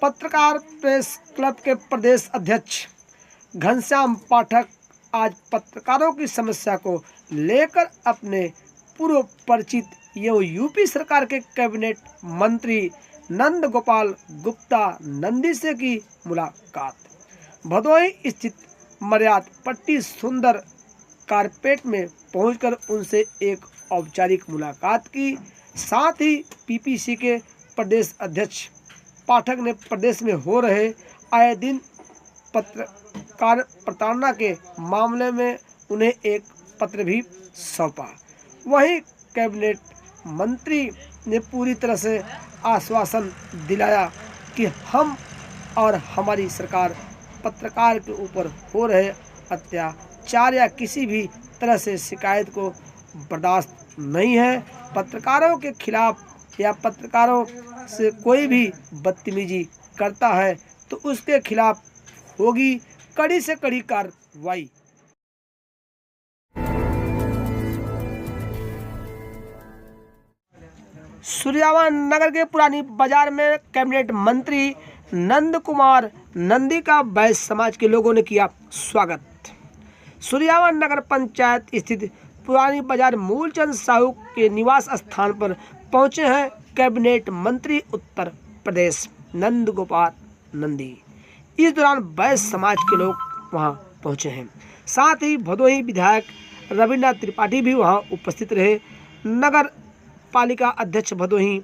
पत्रकार press club के प्रदेश अध्यक्ष घनश्याम पाठक आज पत्रकारों की समस्या को लेकर अपने पूर्व परिचित यूपी सरकार के कैबिनेट मंत्री नंद गोपाल गुप्ता नंदी से की मुलाकात। भदोही स्थित मर्याद पट्टी सुंदर कारपेट में पहुंचकर उनसे एक औपचारिक मुलाकात की। साथ ही पीपीसी के प्रदेश अध्यक्ष पाठक ने प्रदेश में हो रहे आए दिन पत्रकार प्रताड़ना के मामले में उन्हें एक पत्र भी सौंपा। वहीं कैबिनेट मंत्री ने पूरी तरह से आश्वासन दिलाया कि हम और हमारी सरकार पत्रकार के ऊपर हो रहे अत्याचार या किसी भी तरह से शिकायत को बर्दाश्त नहीं है। पत्रकारों के खिलाफ या पत्रकारों से कोई भी बदतमीजी करता है तो उसके खिलाफ होगी कड़ी से कड़ी कार्रवाई। सूर्यावन नगर के पुरानी बाजार में कैबिनेट मंत्री नंद कुमार नंदी का वैश्य समाज के लोगों ने किया स्वागत। सूर्यावन नगर पंचायत स्थित पुरानी बाजार मूलचंद साहू के निवास स्थान पर पहुंचे हैं कैबिनेट मंत्री उत्तर प्रदेश नंद गोपाल नंदी। इस दौरान वैश्य समाज के लोग वहां पहुंचे हैं। साथ ही भदोही विधायक रविन्द्र त्रिपाठी भी वहां उपस्थित रहे। नगर पालिका अध्यक्ष भदोही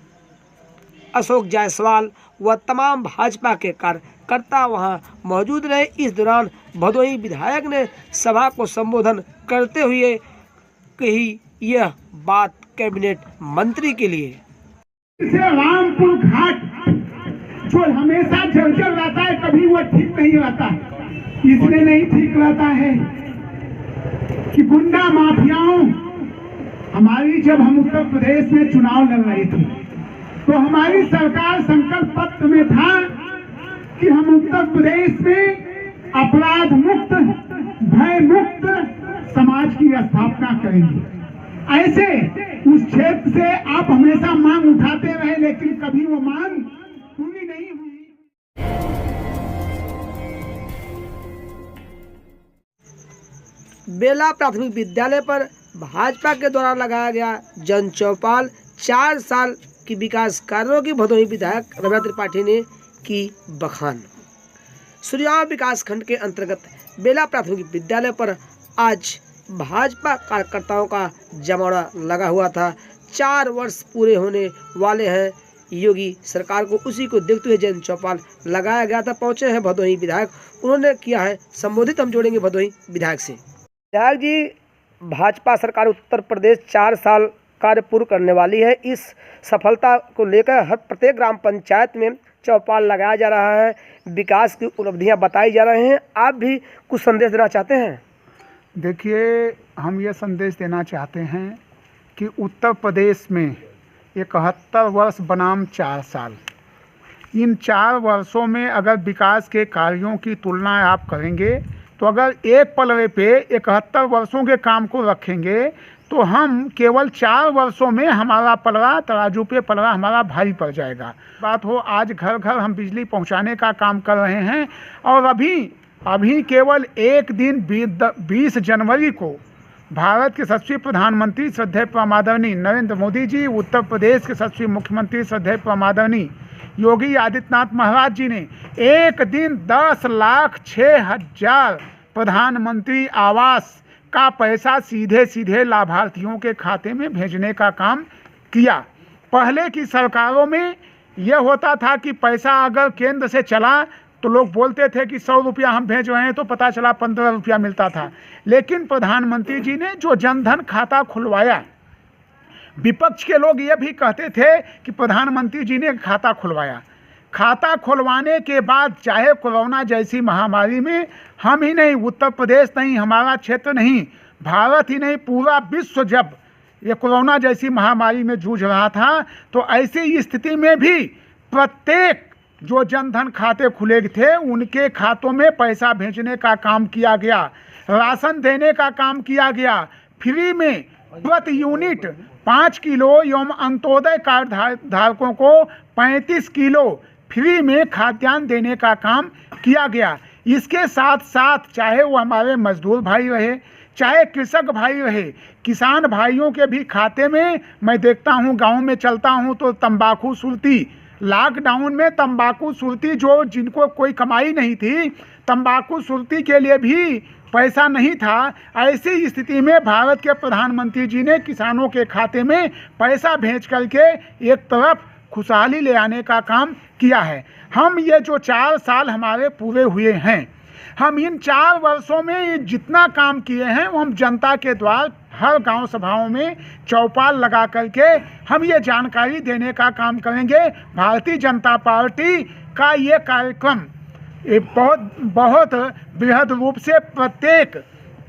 अशोक जायसवाल व तमाम भाजपा के कार्यकर्ता वहां मौजूद रहे। इस दौरान भदोही विधायक ने सभा को संबोधन करते हुए कही यह बात कैबिनेट मंत्री के लिए। रामपुर घाट जो हमेशा जर्जर रहता है, कभी वो ठीक नहीं रहता है। इसलिए नहीं ठीक रहता है कि गुंडा माफियाओं हमारी, जब हम उत्तर प्रदेश में चुनाव लड़ रही थी तो हमारी सरकार संकल्प पत्र में था कि हम उत्तर प्रदेश में अपराध मुक्त, भय मुक्त समाज की स्थापना करेंगे। ऐसे उस क्षेत्र से आप हमेशा मांग उठाते रहे, लेकिन कभी वो मांग पूरी नहीं हुई। बेला प्राथमिक विद्यालय पर भाजपा के द्वारा लगाया गया जन चौपाल 4 साल की विकास कार्यों की भदोही विधायक रविन्द्र त्रिपाठी ने की बखान। सूर्यावन विकास खंड के अंतर्गत बेला प्राथमिक विद्यालय पर आज भाजपा कार्यकर्ताओं का जमावड़ा लगा हुआ था। 4 वर्ष पूरे होने वाले हैं योगी सरकार को, उसी को देखते हुए जन चौपाल लगाया गया था। पहुंचे हैं भदोही विधायक, उन्होंने किया है संबोधित। हम जोड़ेंगे भदोही विधायक से। विधायक जी, भाजपा सरकार उत्तर प्रदेश 4 साल कार्य पूर्ण करने वाली है। इस सफलता को लेकर हर प्रत्येक ग्राम पंचायत में चौपाल लगाया जा रहा है, विकास की उपलब्धियां बताई जा रहे हैं। आप भी कुछ संदेश देना चाहते हैं? देखिए, हम ये संदेश देना चाहते हैं कि उत्तर प्रदेश में 71 वर्ष बनाम 4 साल, इन 4 वर्षों में अगर विकास के कार्यों की तुलना आप करेंगे तो अगर एक पलड़े पे 71 वर्षों के काम को रखेंगे तो हम केवल 4 वर्षों में हमारा पलड़ा, तराजू पे पलड़ा हमारा भारी पड़ जाएगा। बात हो, आज घर घर हम बिजली पहुंचाने का काम कर रहे हैं और अभी केवल एक दिन 20 जनवरी को भारत के यशस्वी प्रधानमंत्री श्रद्धेय प्रमादरणीय नरेंद्र मोदी जी, उत्तर प्रदेश के यशस्वी मुख्यमंत्री श्रद्धेय प्रमादरणीय योगी आदित्यनाथ महाराज जी ने एक दिन 10,06,000 प्रधानमंत्री आवास का पैसा सीधे लाभार्थियों के खाते में भेजने का काम किया। पहले की सरकारों में यह होता था कि पैसा अगर केंद्र से चला तो लोग बोलते थे कि 100 रुपया हम भेज रहे हैं, तो पता चला 15 रुपया मिलता था। लेकिन प्रधानमंत्री जी ने जो जनधन खाता खुलवाया, विपक्ष के लोग ये भी कहते थे कि प्रधानमंत्री जी ने खाता खुलवाया। खाता खुलवाने के बाद चाहे कोरोना जैसी महामारी में हम ही नहीं, उत्तर प्रदेश नहीं, हमारा क्षेत्र नहीं, भारत ही नहीं, पूरा विश्व जब ये कोरोना जैसी महामारी में जूझ रहा था, तो ऐसी स्थिति में भी प्रत्येक जो जनधन खाते खुले थे उनके खातों में पैसा भेजने का काम किया गया, राशन देने का काम किया गया, फ्री में प्रति यूनिट 5 किलो एवं अंत्योदय कार्ड धारकों को 35 किलो फ्री में खाद्यान्न देने का काम किया गया। इसके साथ साथ चाहे वो हमारे मजदूर भाई रहे, चाहे कृषक भाई रहे, किसान भाइयों के भी खाते में मैं देखता हूँ, गांव में चलता हूँ तो तंबाकू सुर्ती, लॉकडाउन में तंबाकू सुर्ती, जो जिनको कोई कमाई नहीं थी, तंबाकू सुर्ती के लिए भी पैसा नहीं था, ऐसी स्थिति में भारत के प्रधानमंत्री जी ने किसानों के खाते में पैसा भेज करके एक तरफ खुशहाली ले आने का काम किया है। हम ये जो 4 साल हमारे पूरे हुए हैं, हम इन 4 वर्षों में ये जितना काम किए हैं वो हम जनता के द्वार हर गांव सभाओं में चौपाल लगा करके हम ये जानकारी देने का काम करेंगे। भारतीय जनता पार्टी का ये कार्यक्रम बहुत बृहद रूप से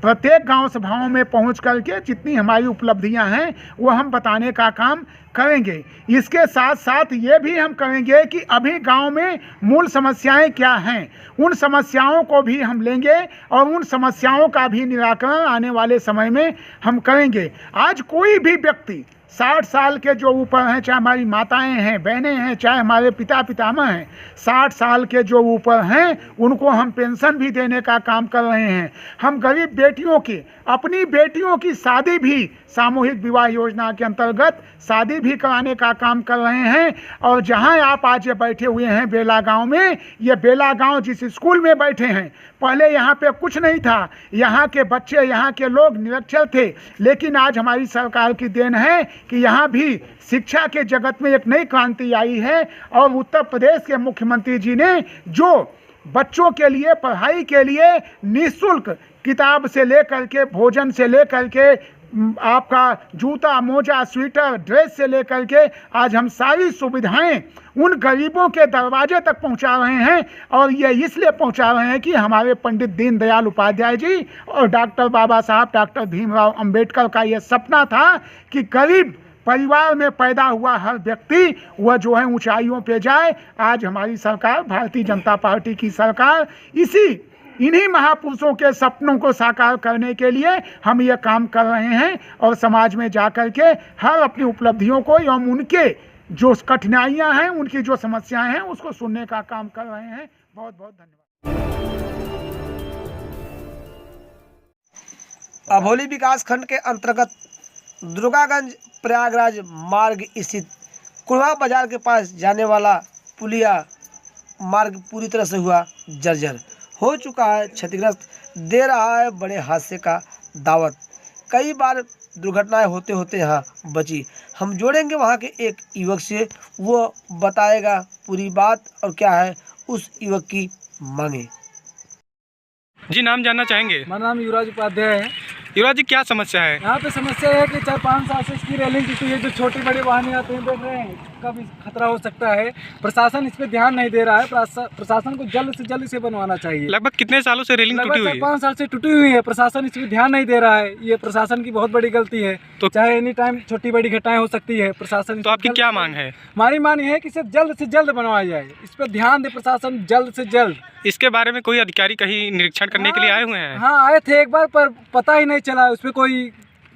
प्रत्येक गांव सभाओं में पहुंच करके जितनी हमारी उपलब्धियां हैं वो हम बताने का काम करेंगे। इसके साथ साथ ये भी हम करेंगे कि अभी गांव में मूल समस्याएं क्या हैं, उन समस्याओं को भी हम लेंगे और उन समस्याओं का भी निराकरण आने वाले समय में हम करेंगे। आज कोई भी व्यक्ति 60 साल के जो ऊपर हैं, चाहे हमारी माताएं हैं, बहनें हैं, चाहे हमारे पिता पितामह हैं, 60 साल के जो ऊपर हैं उनको हम पेंशन भी देने का काम कर रहे हैं। हम गरीब बेटियों की, अपनी बेटियों की शादी भी सामूहिक विवाह योजना के अंतर्गत शादी भी कराने का काम कर रहे हैं। और जहां आप आज ये बैठे हुए हैं बेला गांव में, ये बेला गांव जिस स्कूल में बैठे हैं, पहले यहाँ पे कुछ नहीं था, यहाँ के बच्चे, यहाँ के लोग निरक्षर थे, लेकिन आज हमारी सरकार की देन है कि यहाँ भी शिक्षा के जगत में एक नई क्रांति आई है। और उत्तर प्रदेश के मुख्यमंत्री जी ने जो बच्चों के लिए पढ़ाई के लिए निःशुल्क किताब से लेकर के, भोजन से लेकर के, आपका जूता, मोजा, स्वेटर, ड्रेस से लेकर के आज हम सारी सुविधाएं उन गरीबों के दरवाजे तक पहुंचा रहे हैं। और ये इसलिए पहुंचा रहे हैं कि हमारे पंडित दीनदयाल उपाध्याय जी और डॉक्टर बाबा साहब डॉक्टर भीमराव अंबेडकर का ये सपना था कि गरीब परिवार में पैदा हुआ हर व्यक्ति वह जो है ऊंचाइयों पे जाए। आज हमारी सरकार, भारतीय जनता पार्टी की सरकार, इन्हीं महापुरुषों के सपनों को साकार करने के लिए हम ये काम कर रहे हैं और समाज में जाकर के हर अपनी उपलब्धियों को एवं उनके जो कठिनाइयां हैं, उनकी जो समस्याएं हैं, उसको सुनने का काम कर रहे हैं। बहुत बहुत धन्यवाद। अभोली विकास खंड के अंतर्गत दुर्गागंज प्रयागराज मार्ग स्थित कुड़वा बाजार के पास जाने वाला पुलिया मार्ग पूरी तरह से हुआ जर्जर हो चुका है, क्षतिग्रस्त, दे रहा है बड़े हादसे का दावत। कई बार दुर्घटनाएं होते होते यहाँ बची। हम जोड़ेंगे वहाँ के एक युवक से, वो बताएगा पूरी बात और क्या है उस युवक की मांगे। जी, नाम जानना चाहेंगे? मेरा नाम युवराज उपाध्याय है। युवराज जी, क्या समस्या है? यहाँ पे समस्या है कि 4-5 साल से इसकी रेलिंग टूटी है। जो छोटी बड़ी वाहनें आते हैं, देख रहे हैं कब खतरा हो सकता है। प्रशासन इस पे ध्यान नहीं दे रहा है। प्रशासन को जल्द से जल्द इसे बनवाना चाहिए। लगभग कितने सालों से रेलिंग टूटी हुई है? 4-5 साल से टूटी हुई है। प्रशासन इस पे ध्यान नहीं दे रहा है। ये प्रशासन की बहुत बड़ी गलती है। तो चाहे एनी टाइम छोटी बड़ी घटनाएं हो सकती है। प्रशासन, तो आपकी क्या मांग है? हमारी मांग है कि इसे जल्द से जल्द बनवाया जाए। इस पर ध्यान दे प्रशासन जल्द से जल्द। इसके बारे में कोई अधिकारी कहीं निरीक्षण करने के लिए आए हुए हैं? हाँ, आए थे एक बार, पर पता ही नहीं चला उस पर कोई।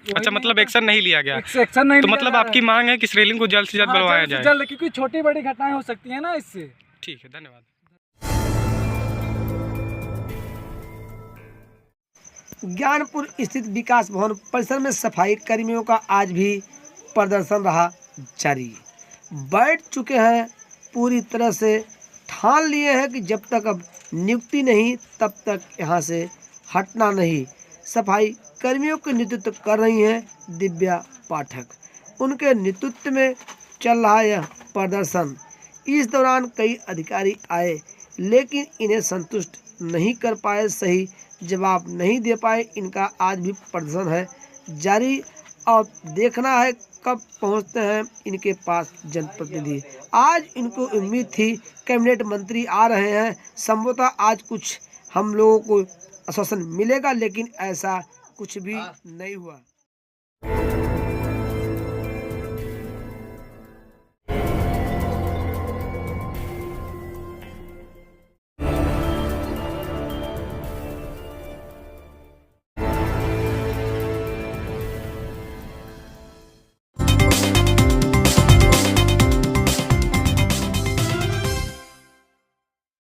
अच्छा, मतलब एक्शन नहीं लिया गया? एक्शन नहीं। तो मतलब आपकी मांग है कि इस रेलिंग को जल्द से जल्द बनवाया जाए? जल्द, क्योंकि छोटी बड़ी घटनाएं हो सकती है ना इससे। ठीक है, धन्यवाद। ज्ञानपुर स्थित विकास भवन परिसर में सफाई कर्मियों का आज भी प्रदर्शन रहा जारी। बैठ चुके हैं, पूरी तरह से ठान लिए हैं कि जब तक अब नियुक्ति नहीं तब तक यहाँ से हटना नहीं। सफाई कर्मियों के नेतृत्व कर रही हैं दिव्या पाठक। उनके नेतृत्व में चल रहा यह प्रदर्शन। इस दौरान कई अधिकारी आए लेकिन इन्हें संतुष्ट नहीं कर पाए, सही जवाब नहीं दे पाए। इनका आज भी प्रदर्शन है जारी और देखना है कब पहुंचते हैं इनके पास जनप्रतिनिधि। आज इनको उम्मीद थी कैबिनेट मंत्री आ रहे हैं, संभवतः आज कुछ हम लोगों को आश्वासन मिलेगा, लेकिन ऐसा कुछ भी नहीं हुआ।